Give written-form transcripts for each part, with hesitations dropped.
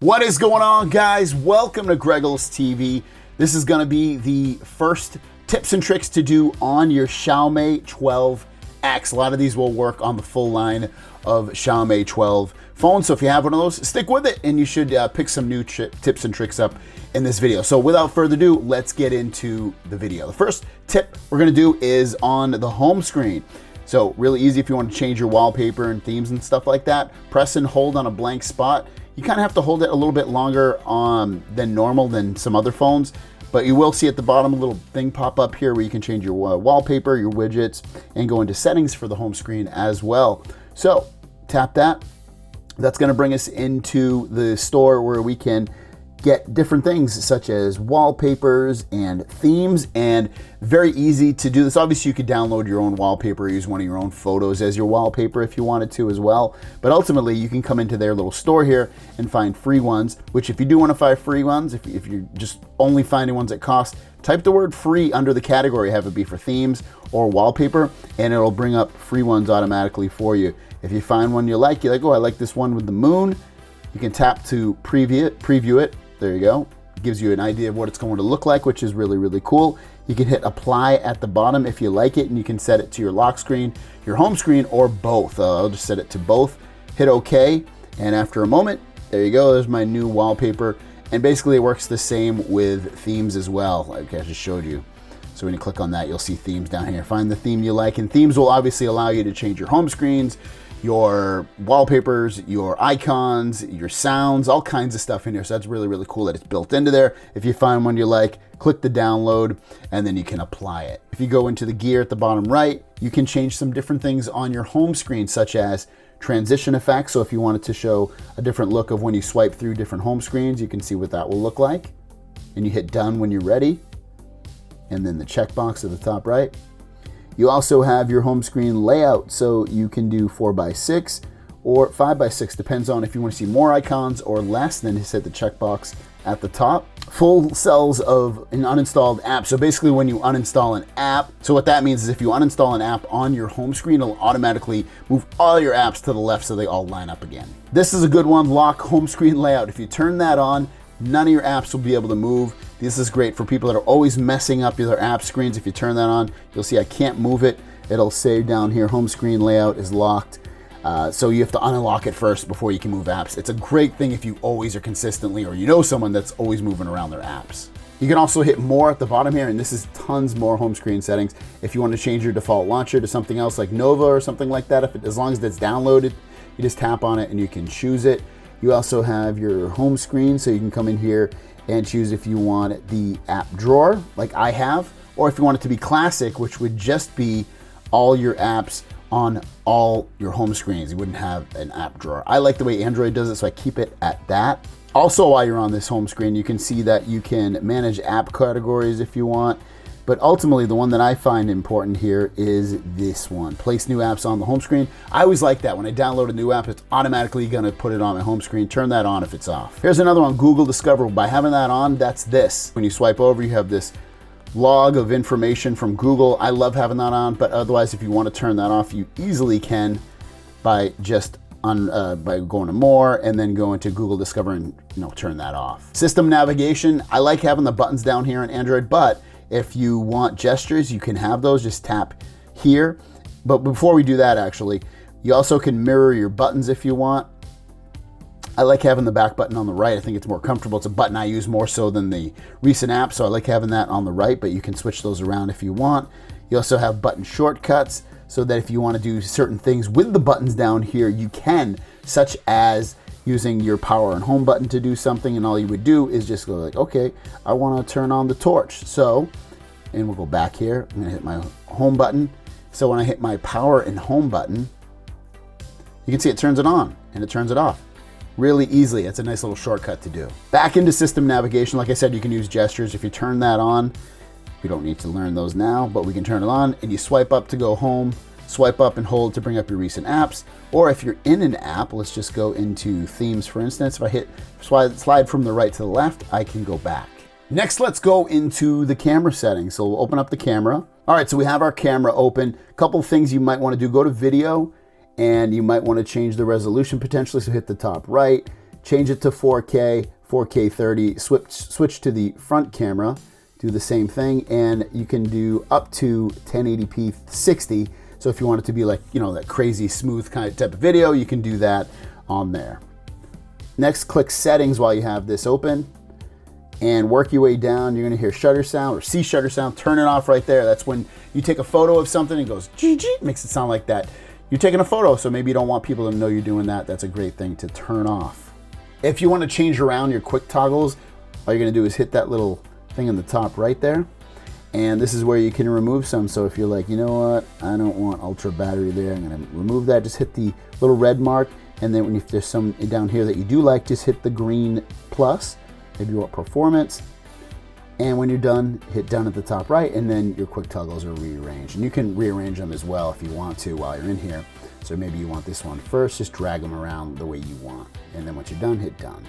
What is going on, guys? Welcome to Greggles TV. This is going to be the first tips and tricks to do on your Xiaomi 12X. A lot of these will work on the full line of Xiaomi 12 phones. So if you have one of those, stick with it and you should pick some new tips and tricks up in this video. So without further ado, let's get into the video. The first tip we're going to do is on the home screen. So really easy if you want to change your wallpaper and themes and stuff like that. Press and hold on a blank spot. You kind of have to hold it a little bit longer than normal than some other phones, but you will see at the bottom a little thing pop up here where you can change your wallpaper, your widgets, and go into settings for the home screen as well. So tap that. That's going to bring us into the store where we can get different things such as wallpapers and themes, and very easy to do this. Obviously you could download your own wallpaper, use one of your own photos as your wallpaper if you wanted to as well, but ultimately you can come into their little store here and find free ones, which if you do want to find free ones, if you're just only finding ones that cost, type the word free under the category, have it be for themes or wallpaper, and it'll bring up free ones automatically for you. If you find one you're like, oh, I like this one with the moon, you can tap to preview it. There you go. It gives you an idea of what it's going to look like, which is really, really cool. You can hit apply at the bottom if you like it, and you can set it to your lock screen, your home screen, or both. I'll just set it to both. Hit OK, and after a moment, there you go. There's my new wallpaper, and basically it works the same with themes as well, like I just showed you. So when you click on that, you'll see themes down here. Find the theme you like, and themes will obviously allow you to change your home screens, your wallpapers, your icons, your sounds, all kinds of stuff in here. So that's really, really cool that it's built into there. If you find one you like, click the download and then you can apply it. If you go into the gear at the bottom right, you can change some different things on your home screen, such as transition effects. So if you wanted to show a different look of when you swipe through different home screens, you can see what that will look like. And you hit done when you're ready. And then the checkbox at the top right. You also have your home screen layout, so you can do 4x6 or 5x6, depends on if you want to see more icons or less. Then just hit the checkbox at the top. Full cells of an uninstalled app. So basically when you uninstall an app, so what that means is if you uninstall an app on your home screen, it'll automatically move all your apps to the left so they all line up again. This is a good one, lock home screen layout. If you turn that on, none of your apps will be able to move. This is great for people that are always messing up their app screens. If you turn that on, you'll see I can't move it. It'll say down here, home screen layout is locked. So you have to unlock it first before you can move apps. It's a great thing if you always are consistently, or you know someone that's always moving around their apps. You can also hit more at the bottom here, and this is tons more home screen settings. If you want to change your default launcher to something else like Nova or something like that, as long as it's downloaded, you just tap on it and you can choose it. You also have your home screen, so you can come in here and choose if you want the app drawer, like I have, or if you want it to be classic, which would just be all your apps on all your home screens. You wouldn't have an app drawer. I like the way Android does it, so I keep it at that. Also, while you're on this home screen, you can see that you can manage app categories if you want. But ultimately, the one that I find important here is this one. Place new apps on the home screen. I always like that. When I download a new app, it's automatically gonna put it on my home screen. Turn that on if it's off. Here's another one, Google Discover. By having that on, that's this. When you swipe over, you have this log of information from Google. I love having that on, but otherwise, if you wanna turn that off, you easily can by just by going to more and then going to Google Discover and turn that off. System navigation. I like having the buttons down here on Android, but if you want gestures, you can have those. Just tap here. But before we do that, actually, you also can mirror your buttons if you want. I like having the back button on the right. I think it's more comfortable. It's a button I use more so than the recent app, so I like having that on the right, but you can switch those around if you want. You also have button shortcuts, so that if you want to do certain things with the buttons down here, you can, such as using your power and home button to do something, and all you would do is just go like, okay, I want to turn on the torch. So, and we'll go back here. I'm gonna hit my home button. So when I hit my power and home button, you can see it turns it on and it turns it off really easily. It's a nice little shortcut to do. Back into system navigation. Like I said, you can use gestures. If you turn that on, you don't need to learn those now, but we can turn it on, and you swipe up to go home, swipe up and hold to bring up your recent apps. Or if you're in an app, let's just go into themes, for instance. If I hit slide from the right to the left, I can go back. Next, let's go into the camera settings. So we'll open up the camera. All right, so we have our camera open. A couple things you might want to do. Go to video, and you might want to change the resolution potentially. So hit the top right, change it to 4K, 4K 30, switch to the front camera, do the same thing, and you can do up to 1080p 60. So if you want it to be like, you know, that crazy smooth kind of type of video, you can do that on there. Next, click settings while you have this open and work your way down. You're gonna hear shutter sound or see shutter sound. Turn it off right there. That's when you take a photo of something and it goes GG, makes it sound like that. You're taking a photo, so maybe you don't want people to know you're doing that. That's a great thing to turn off. If you want to change around your quick toggles, all you're gonna do is hit that little thing on the top right there. And this is where you can remove some. So if you're like, you know what, I don't want ultra battery there, I'm gonna remove that. Just hit the little red mark. And then if there's some down here that you do like, just hit the green plus. Maybe you want performance. And when you're done, hit down at the top right, and then your quick toggles are rearranged. And you can rearrange them as well if you want to while you're in here. So maybe you want this one first, just drag them around the way you want. And then once you're done, hit done.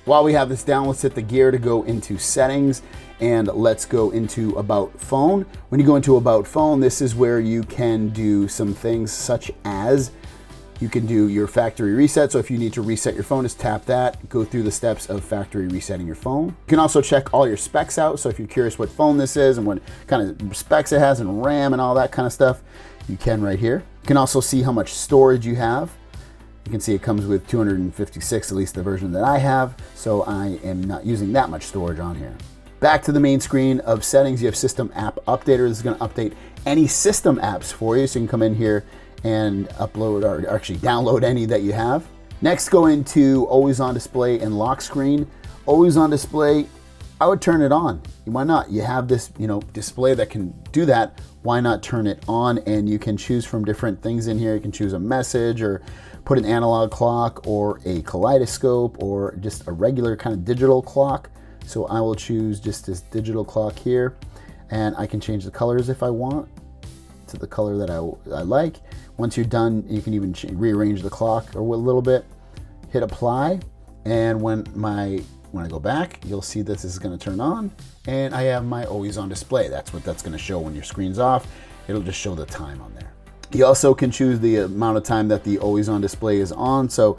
While we have this down, let's hit the gear to go into settings, and let's go into about phone. When you go into about phone, this is where you can do some things such as you can do your factory reset. So if you need to reset your phone, just tap that, go through the steps of factory resetting your phone. You can also check all your specs out. So if you're curious what phone this is and what kind of specs it has and RAM and all that kind of stuff, you can right here. You can also see how much storage you have. You can see it comes with 256, at least the version that I have. So I am not using that much storage on here. Back to the main screen of settings, you have System App Updater. This is gonna update any system apps for you. So you can come in here and upload or actually download any that you have. Next, go into Always On Display and Lock Screen. Always On Display, I would turn it on. Why not? You have this, you know, display that can do that. Why not turn it on? And you can choose from different things in here. You can choose a message or put an analog clock or a kaleidoscope or just a regular kind of digital clock. So I will choose just this digital clock here, and I can change the colors if I want to the color that I like. Once you're done, you can even rearrange the clock a little bit. Hit apply, and when I go back, you'll see this is going to turn on, and I have my always on display. That's what that's going to show when your screen's off. It'll just show the time on there. You also can choose the amount of time that the always on display is on. So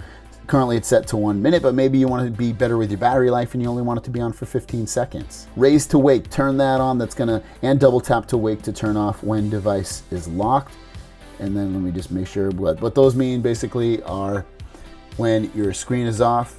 currently it's set to 1 minute, but maybe you want to be better with your battery life and you only want it to be on for 15 seconds. Raise to wake, turn that on. That's gonna, and double tap to wake to turn off when device is locked. And then let me just make sure what those mean basically are when your screen is off,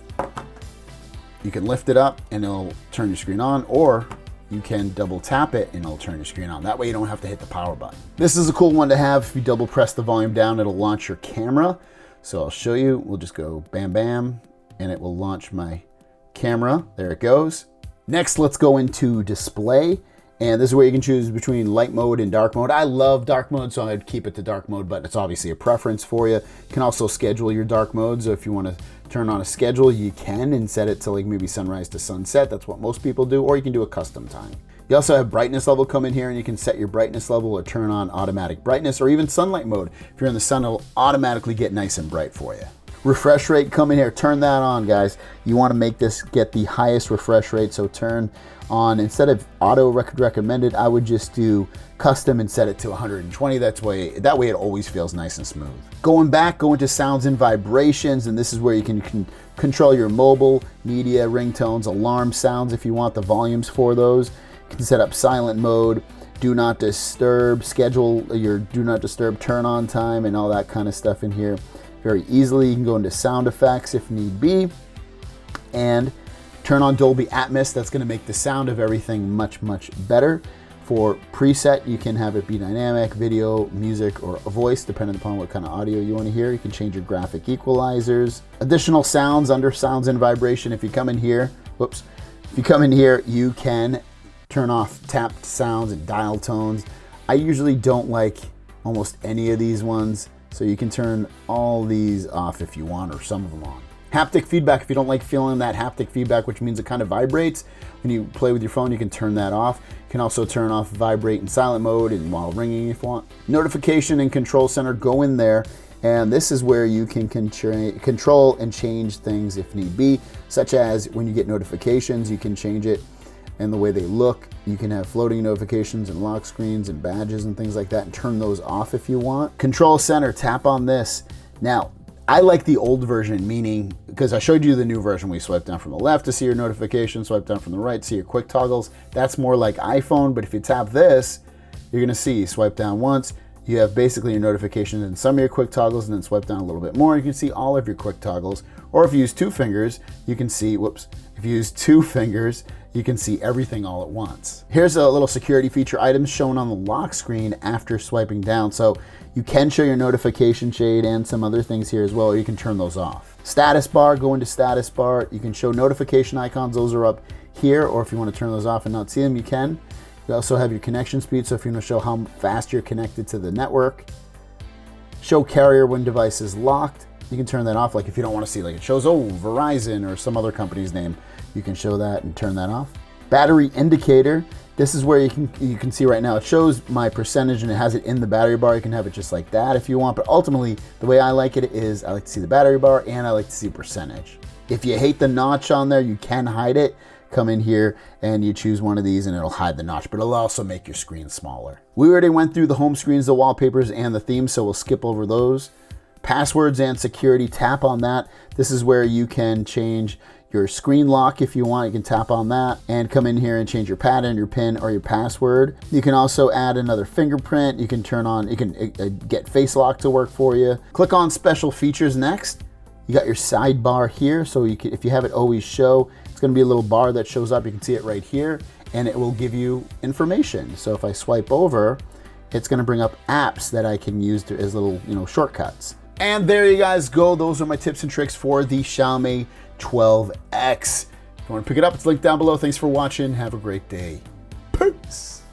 you can lift it up and it'll turn your screen on, or you can double tap it and it'll turn your screen on. That way you don't have to hit the power button. This is a cool one to have. If you double press the volume down, it'll launch your camera. So I'll show you, we'll just go bam, bam, and it will launch my camera. There it goes. Next, let's go into display. And this is where you can choose between light mode and dark mode. I love dark mode, so I'd keep it to dark mode, but it's obviously a preference for you. You can also schedule your dark mode. So if you want to turn on a schedule, you can and set it to like maybe sunrise to sunset. That's what most people do, or you can do a custom time. You also have brightness level come in here, and you can set your brightness level or turn on automatic brightness, or even sunlight mode. If you're in the sun, it'll automatically get nice and bright for you. Refresh rate, come in here, turn that on, guys. You want to make this get the highest refresh rate, so turn on, instead of auto recommended, I would just do custom and set it to 120. That way it always feels nice and smooth. Going back, go into sounds and vibrations, and this is where you can control your mobile, media, ringtones, alarm sounds if you want the volumes for those. You can set up silent mode, do not disturb, schedule your do not disturb turn on time, and all that kind of stuff in here very easily. You can go into sound effects if need be, and turn on Dolby Atmos. That's going to make the sound of everything much, much better. For preset, you can have it be dynamic, video, music, or a voice, depending upon what kind of audio you want to hear. You can change your graphic equalizers. Additional sounds under sounds and vibration. If you come in here, you can turn off tapped sounds and dial tones. I usually don't like almost any of these ones, so you can turn all these off if you want, or some of them on. Haptic feedback, if you don't like feeling that haptic feedback, which means it kind of vibrates when you play with your phone, you can turn that off. You can also turn off vibrate in silent mode and while ringing if you want. Notification and control center, go in there, and this is where you can control and change things if need be, such as when you get notifications, you can change it and the way they look. You can have floating notifications and lock screens and badges and things like that, and turn those off if you want. Control center, tap on this. Now, I like the old version, meaning, because I showed you the new version, we swipe down from the left to see your notifications, swipe down from the right to see your quick toggles. That's more like iPhone, but if you tap this, you're gonna see, swipe down once, you have basically your notifications and some of your quick toggles, and then swipe down a little bit more, you can see all of your quick toggles. Or if you use two fingers, you can see, if you use two fingers, you can see everything all at once. Here's a little security feature, items shown on the lock screen after swiping down. So you can show your notification shade and some other things here as well, or you can turn those off. Status bar, go into status bar. You can show notification icons, those are up here, or if you want to turn those off and not see them, you can. You also have your connection speed, so if you want to show how fast you're connected to the network. Show carrier when device is locked. You can turn that off, like if you don't want to see, like it shows, oh, Verizon or some other company's name, you can show that and turn that off. Battery indicator, this is where you can see right now, it shows my percentage and it has it in the battery bar. You can have it just like that if you want, but ultimately, the way I like it is I like to see the battery bar and I like to see percentage. If you hate the notch on there, you can hide it. Come in here and you choose one of these and it'll hide the notch, but it'll also make your screen smaller. We already went through the home screens, the wallpapers, and the themes, so we'll skip over those. Passwords and security, tap on that. This is where you can change your screen lock if you want. You can tap on that and come in here and change your pattern, your PIN, or your password. You can also add another fingerprint. You can turn on, you can get face lock to work for you. Click on special features next. You got your sidebar here, so you can, if you have it always show, it's gonna be a little bar that shows up. You can see it right here, and it will give you information. So if I swipe over, it's gonna bring up apps that I can use as little, shortcuts. And there you guys go. Those are my tips and tricks for the Xiaomi 12X. If you want to pick it up, it's linked down below. Thanks for watching. Have a great day. Peace.